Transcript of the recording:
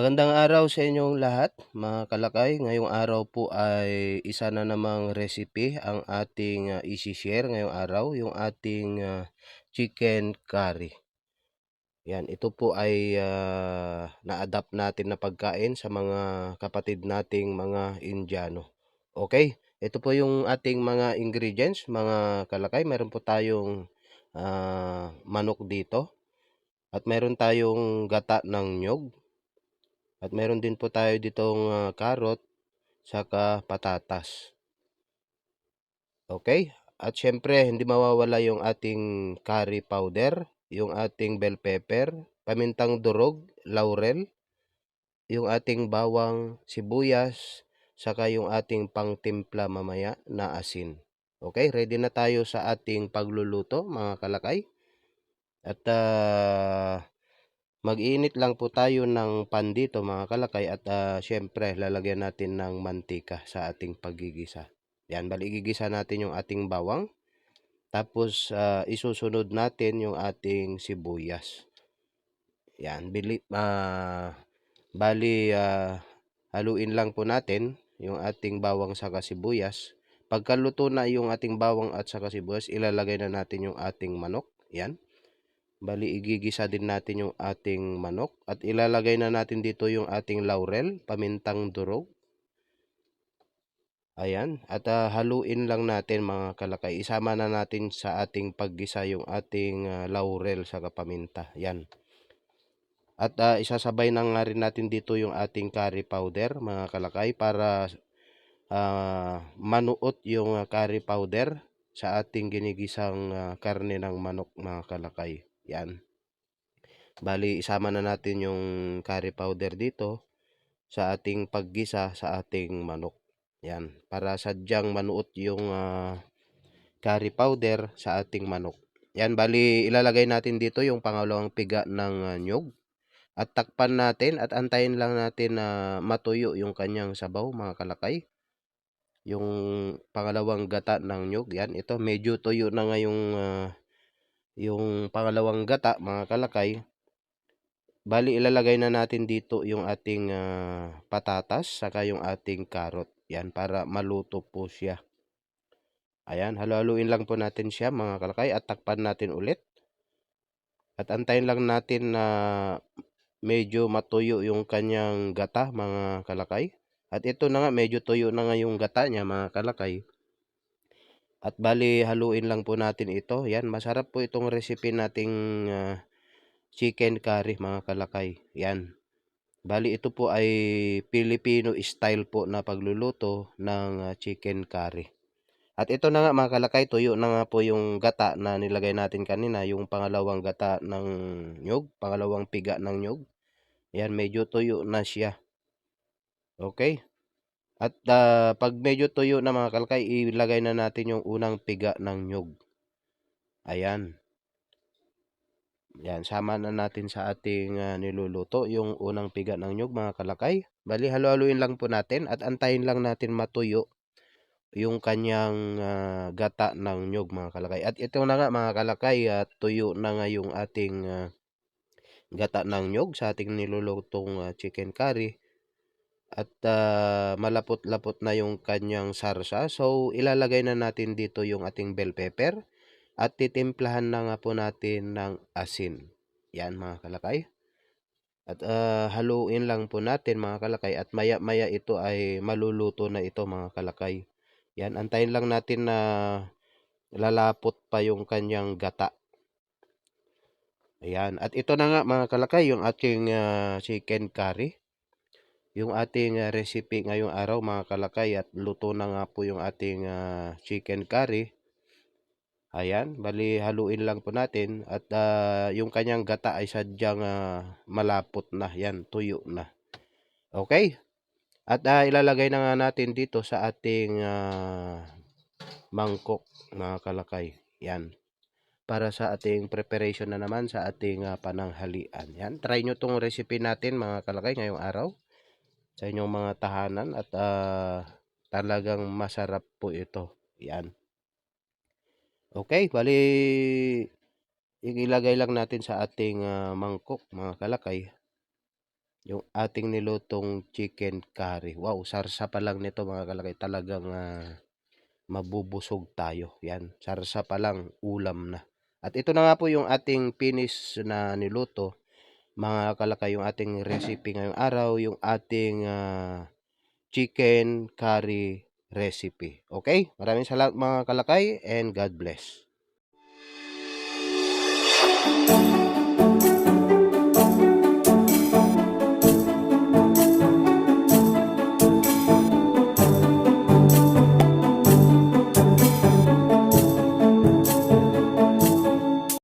Magandang araw sa inyong lahat, mga kalakay. Ngayong araw po ay isa na namang recipe ang ating isi-share ngayong araw, yung ating chicken curry. Yan, ito po ay na-adapt natin na pagkain sa mga kapatid nating mga Indiano. Okay, ito po yung ating mga ingredients, mga kalakay. Meron po tayong manok dito at meron tayong gata ng nyog. At meron din po tayo ditong carrot saka patatas. Okay? At syempre, hindi mawawala yung ating curry powder, yung ating bell pepper, pamintang durog, laurel, yung ating bawang, sibuyas, saka yung ating pangtimpla mamaya na asin. Okay, ready na tayo sa ating pagluluto, mga kalakay. At mag-iinit lang po tayo ng pan dito, mga kalakay, at syempre lalagyan natin ng mantika sa ating paggigisa. Yan, bali igigisa natin yung ating bawang. Tapos isusunod natin yung ating sibuyas. Yan, bali haluin lang po natin yung ating bawang saka sibuyas. Pagkaluto na yung ating bawang at saka sibuyas, ilalagay na natin yung ating manok. Yan. Bali, igigisa din natin yung ating manok at ilalagay na natin dito yung ating laurel, pamintang durog. Ayan, at haluin lang natin, mga kalakay. Isama na natin sa ating paggisa yung ating laurel sa paminta. Yan. At isasabay na nga rin natin dito yung ating curry powder, mga kalakay, para manuot yung curry powder sa ating ginigisang karne ng manok, mga kalakay. Yan. Bali, isama na natin yung curry powder dito sa ating paggisa sa ating manok. Yan, para sadyang manuot yung curry powder sa ating manok. Yan, bali ilalagay natin dito yung pangalawang piga ng nyog. At takpan natin at antayin lang natin na matuyo yung kanyang sabaw, mga kalakay. Yung pangalawang gata ng nyog, yan, ito medyo tuyo na nga yung pangalawang gata, mga kalakay. Bali, ilalagay na natin dito yung ating patatas, saka yung ating carrot. Yan, para maluto po siya. Ayan, halu-haluin lang po natin siya, mga kalakay, at takpan natin ulit. At antayin lang natin na medyo matuyo yung kanyang gata, mga kalakay. At ito na nga, medyo tuyo na nga yung gata niya, mga kalakay. At bali, haluin lang po natin ito. Yan, masarap po itong recipe nating chicken curry, mga kalakay. Yan. Bali, ito po ay Filipino style po na pagluluto ng chicken curry. At ito na nga, mga kalakay, tuyo na nga po yung gata na nilagay natin kanina, yung pangalawang gata ng nyog, pangalawang piga ng nyog. Yan, medyo tuyo na siya. Okay? At pag medyo tuyo na, mga kalakay, ilagay na natin yung unang piga ng nyog. Ayan. Yan, sama na natin sa ating niluluto yung unang piga ng nyog, mga kalakay. Bali, halu-haluin lang po natin at antayin lang natin matuyo yung kanyang gata ng nyog, mga kalakay. At ito na nga, mga kalakay, tuyo na nga yung ating gata ng nyog sa ating nilulutong chicken curry. At malapot-lapot na yung kanyang sarsa. So, ilalagay na natin dito yung ating bell pepper. At titimplahan na nga po natin ng asin. Yan, mga kalakay. At haluin lang po natin, mga kalakay. At maya-maya ito ay maluluto na ito, mga kalakay. Yan, antayin lang natin na lalapot pa yung kanyang gata. Ayan. At ito na nga, mga kalakay, yung ating chicken curry. Yung ating recipe ngayong araw, mga kalakay. At luto na nga po yung ating chicken curry. Ayan, bali haluin lang po natin. At yung kanyang gata ay sadyang malapot na. Yan, tuyo na. Okay? At ilalagay na nga natin dito sa ating mangkok, mga kalakay. Yan. Para sa ating preparation na naman sa ating pananghalian. Yan. Try nyo tong recipe natin, mga kalakay, ngayong araw. Sa inyong mga tahanan. At talagang masarap po ito. Yan. Okay, bali ilagay lang natin sa ating mangkok, mga kalakay. yung ating nilutong chicken curry. Wow, sarsa pa lang nito mga kalakay, talagang mabubusog tayo. Yan, sarsa pa lang, ulam na. At ito na nga po yung ating finish na niluto. Mga kalakay, yung ating recipe ngayong araw, yung ating chicken curry recipe. Okay? Maraming salamat mga kalakay and God bless.